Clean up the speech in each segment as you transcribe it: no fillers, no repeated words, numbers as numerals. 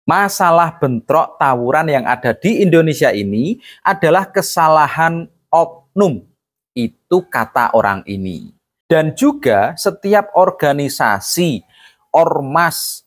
Masalah bentrok tawuran yang ada di Indonesia ini adalah kesalahan oknum. Itu kata orang ini. Dan juga setiap organisasi, ormas,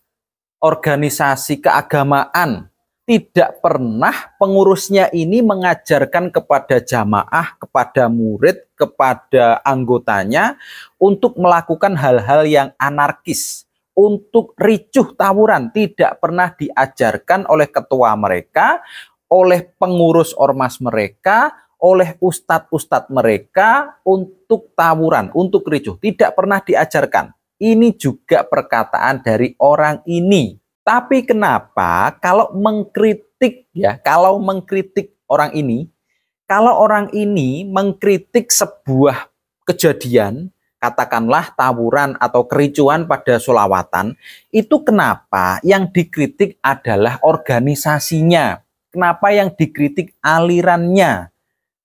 organisasi keagamaan, tidak pernah pengurusnya ini mengajarkan kepada jamaah, kepada murid, kepada anggotanya untuk melakukan hal-hal yang anarkis, untuk ricuh tawuran. Tidak pernah diajarkan oleh ketua mereka, oleh pengurus ormas mereka, oleh ustadz-ustadz mereka untuk tawuran, untuk ricuh. Tidak pernah diajarkan. Ini juga perkataan dari orang ini. Tapi kenapa kalau mengkritik kalau mengkritik orang ini, kalau orang ini mengkritik sebuah kejadian, katakanlah tawuran atau kericuan pada sholawatan, itu kenapa yang dikritik adalah organisasinya? Kenapa yang dikritik alirannya?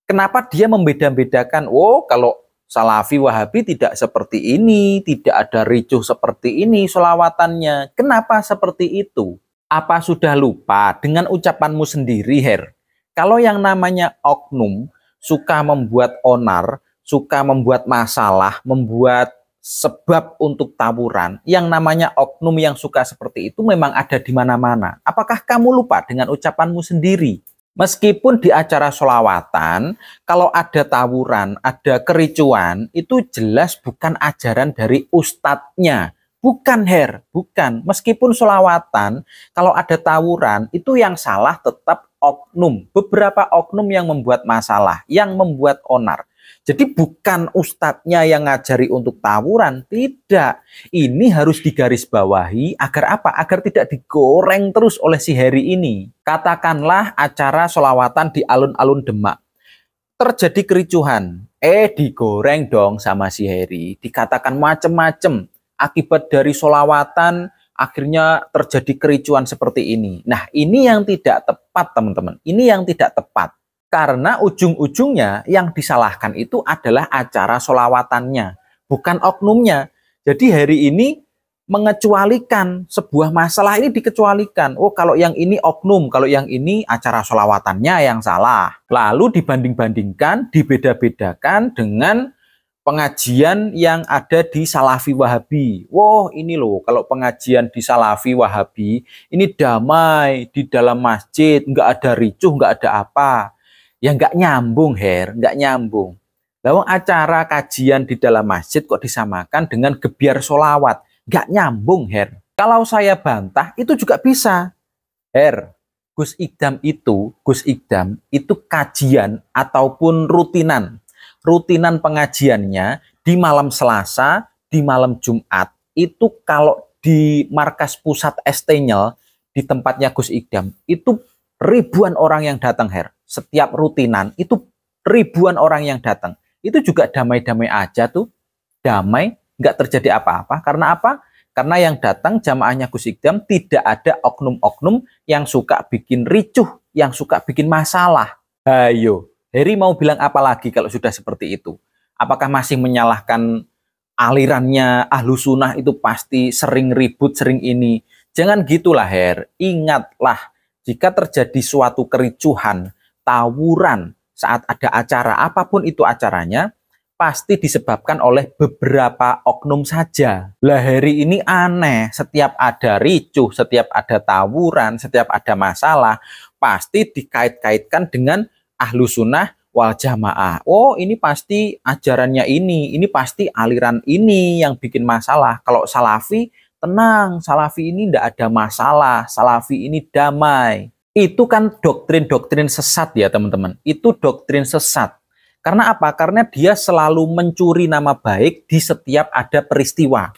Kenapa dia membeda-bedakan? Oh, kalau Salafi Wahabi tidak seperti ini, tidak ada ricuh seperti ini sholawatannya. Kenapa seperti itu? Apa sudah lupa dengan ucapanmu sendiri, Her? Kalau yang namanya oknum suka membuat onar, suka membuat masalah, membuat sebab untuk tawuran, yang namanya oknum yang suka seperti itu memang ada di mana-mana. Apakah kamu lupa dengan ucapanmu sendiri? Meskipun di acara sholawatan, kalau ada tawuran, ada kericuan, itu jelas bukan ajaran dari ustadznya. Bukan, Her, bukan. Meskipun sholawatan, kalau ada tawuran, itu yang salah tetap oknum. Beberapa oknum yang membuat masalah, yang membuat onar. Jadi bukan ustadznya yang ngajari untuk tawuran, tidak. Ini harus digarisbawahi agar apa? Agar tidak digoreng terus oleh si Heri ini. Katakanlah acara sholawatan di alun-alun Demak. Terjadi kericuhan. Digoreng dong sama si Heri. Dikatakan macem-macem. Akibat dari sholawatan, akhirnya terjadi kericuan seperti ini. Nah, ini yang tidak tepat, teman-teman. Ini yang tidak tepat. Karena ujung-ujungnya yang disalahkan itu adalah acara sholawatannya, bukan oknumnya. Jadi hari ini mengecualikan sebuah masalah ini dikecualikan. Oh, kalau yang ini oknum, kalau yang ini acara sholawatannya yang salah. Lalu dibanding-bandingkan, dibeda-bedakan dengan pengajian yang ada di Salafi Wahabi. Wow, ini loh, kalau pengajian di Salafi Wahabi, ini damai di dalam masjid, nggak ada ricuh, nggak ada apa. Ya nggak nyambung, Her, nggak nyambung. Lalu acara kajian di dalam masjid kok disamakan dengan gebiar sholawat? Nggak nyambung, Her. Kalau saya bantah, itu juga bisa. Her, Gus Idam itu kajian ataupun rutinan. Rutinan pengajiannya di malam Selasa, di malam Jumat, itu kalau di markas pusat Estenyel, di tempatnya Gus Idam, itu ribuan orang yang datang, Her. Setiap rutinan itu ribuan orang yang datang. Itu juga damai-damai aja tuh. Damai, nggak terjadi apa-apa. Karena apa? Karena yang datang jamaahnya Gus Idam tidak ada oknum-oknum yang suka bikin ricuh, yang suka bikin masalah. Ayo, Heri mau bilang apa lagi kalau sudah seperti itu? Apakah masih menyalahkan alirannya Ahlus Sunnah itu pasti sering ribut, sering ini? Jangan gitulah, Her. Ingatlah, jika terjadi suatu kericuhan, tawuran saat ada acara, apapun itu acaranya, pasti disebabkan oleh beberapa oknum saja. Lah hari ini aneh, setiap ada ricuh, setiap ada tawuran, setiap ada masalah, pasti dikait-kaitkan dengan Ahlus Sunnah wal Jamaah. Oh, ini pasti ajarannya ini pasti aliran ini yang bikin masalah. Kalau Salafi, tenang, Salafi ini tidak ada masalah, Salafi ini damai. Itu kan doktrin-doktrin sesat ya, teman-teman. Itu doktrin sesat. Karena apa? Karena dia selalu mencuri nama baik di setiap ada peristiwa.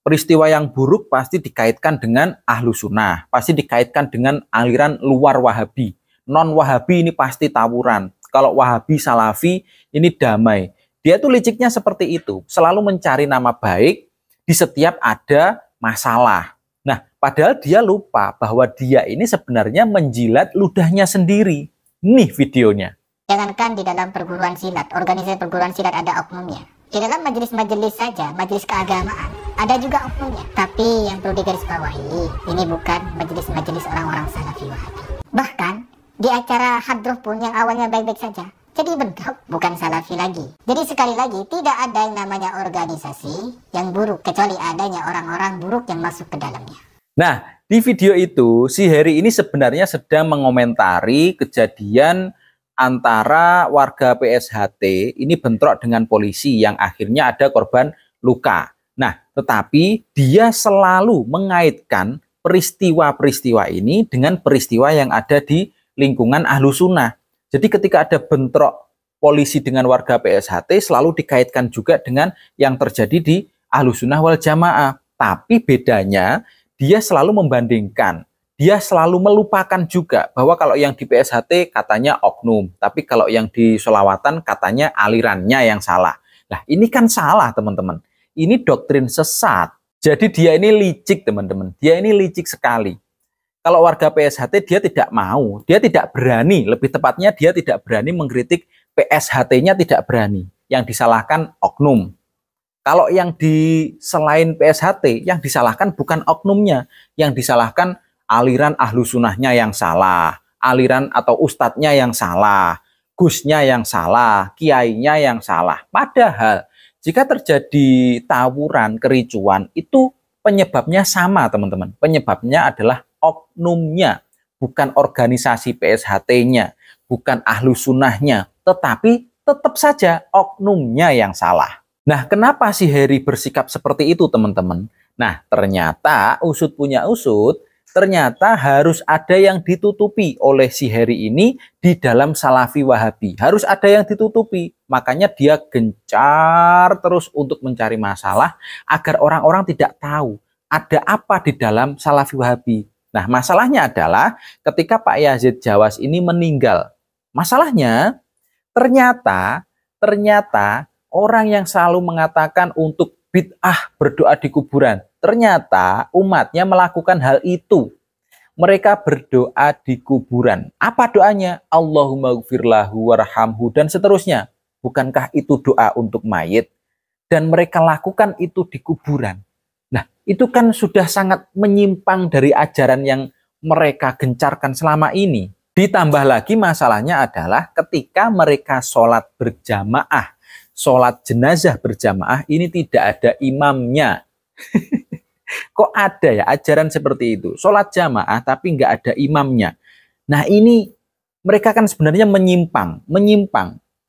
Peristiwa yang buruk pasti dikaitkan dengan Ahlus Sunnah, pasti dikaitkan dengan aliran luar Wahabi. Non-Wahabi ini pasti tawuran. Kalau Wahabi, Salafi ini damai. Dia tuh liciknya seperti itu. Selalu mencari nama baik di setiap ada masalah. Nah, padahal dia lupa bahwa dia ini sebenarnya menjilat ludahnya sendiri. Nih videonya. Jangankan di dalam perguruan silat, organisasi perguruan silat ada oknumnya. Di dalam majelis-majelis saja, majelis keagamaan, ada juga oknumnya. Tapi yang perlu digarisbawahi, ini bukan majelis-majelis orang-orang Salafi Wahabi. Bahkan di acara hadroh pun yang awalnya baik-baik saja, jadi bentrok, bukan Salafi lagi. Jadi sekali lagi, tidak ada yang namanya organisasi yang buruk, kecuali adanya orang-orang buruk yang masuk ke dalamnya. Nah, di video itu, si Heri ini sebenarnya sedang mengomentari kejadian antara warga PSHT ini bentrok dengan polisi yang akhirnya ada korban luka. Nah, tetapi dia selalu mengaitkan peristiwa-peristiwa ini dengan peristiwa yang ada di lingkungan Ahlussunnah. Jadi ketika ada bentrok polisi dengan warga PSHT selalu dikaitkan juga dengan yang terjadi di Ahlussunnah wal Jamaah. Tapi bedanya dia selalu membandingkan. Dia selalu melupakan juga bahwa kalau yang di PSHT katanya oknum, tapi kalau yang di Sholawatan katanya alirannya yang salah. Nah, ini kan salah, teman-teman. Ini doktrin sesat. Jadi dia ini licik, teman-teman. Dia ini licik sekali. Kalau warga PSHT dia tidak mau, dia tidak berani, lebih tepatnya dia tidak berani mengkritik PSHT-nya, tidak berani. Yang disalahkan oknum. Kalau yang di selain PSHT, yang disalahkan bukan oknumnya, yang disalahkan aliran Ahlussunnahnya yang salah, aliran atau ustadznya yang salah, gusnya yang salah, kiainya yang salah. Padahal jika terjadi tawuran, kericuan, itu penyebabnya sama, teman-teman. Penyebabnya adalah oknumnya, bukan organisasi PSHT-nya, bukan Ahlussunnahnya, tetapi tetap saja oknumnya yang salah. Nah, kenapa si Heri bersikap seperti itu, teman-teman? Nah, ternyata usut punya usut, ternyata harus ada yang ditutupi oleh si Heri ini di dalam Salafi Wahabi. Harus ada yang ditutupi. Makanya dia gencar terus untuk mencari masalah agar orang-orang tidak tahu ada apa di dalam Salafi Wahabi. Nah, masalahnya adalah ketika Pak Yazid Jawas ini meninggal. Masalahnya ternyata orang yang selalu mengatakan untuk bid'ah berdoa di kuburan, ternyata umatnya melakukan hal itu. Mereka berdoa di kuburan. Apa doanya? Allahumma gfirlahu warhamhu dan seterusnya. Bukankah itu doa untuk mayit? Dan mereka lakukan itu di kuburan. Nah, itu kan sudah sangat menyimpang dari ajaran yang mereka gencarkan selama ini. Ditambah lagi masalahnya adalah ketika mereka sholat berjamaah, sholat jenazah berjamaah, ini tidak ada imamnya. Kok ada ya ajaran seperti itu? Sholat jamaah tapi nggak ada imamnya. Nah, ini mereka kan sebenarnya menyimpang.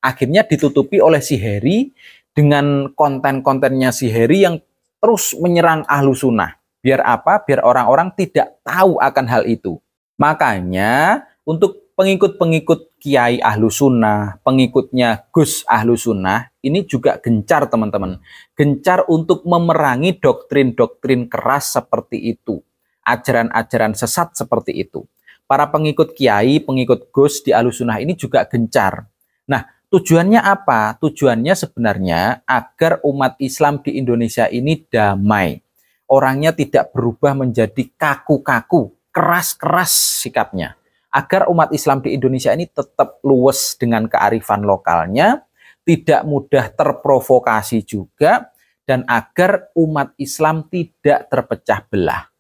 Akhirnya ditutupi oleh si Heri dengan konten-kontennya si Heri yang terus menyerang Ahlussunnah. Biar apa? Biar orang-orang tidak tahu akan hal itu. Makanya untuk pengikut-pengikut Kiai Ahlussunnah, pengikutnya Gus Ahlussunnah, ini juga gencar, teman-teman. Gencar untuk memerangi doktrin-doktrin keras seperti itu. Ajaran-ajaran sesat seperti itu. Para pengikut Kiai, pengikut Gus di Ahlussunnah ini juga gencar. Nah, tujuannya apa? Tujuannya sebenarnya agar umat Islam di Indonesia ini damai. Orangnya tidak berubah menjadi kaku-kaku, keras-keras sikapnya. Agar umat Islam di Indonesia ini tetap luwes dengan kearifan lokalnya, tidak mudah terprovokasi juga, dan agar umat Islam tidak terpecah belah.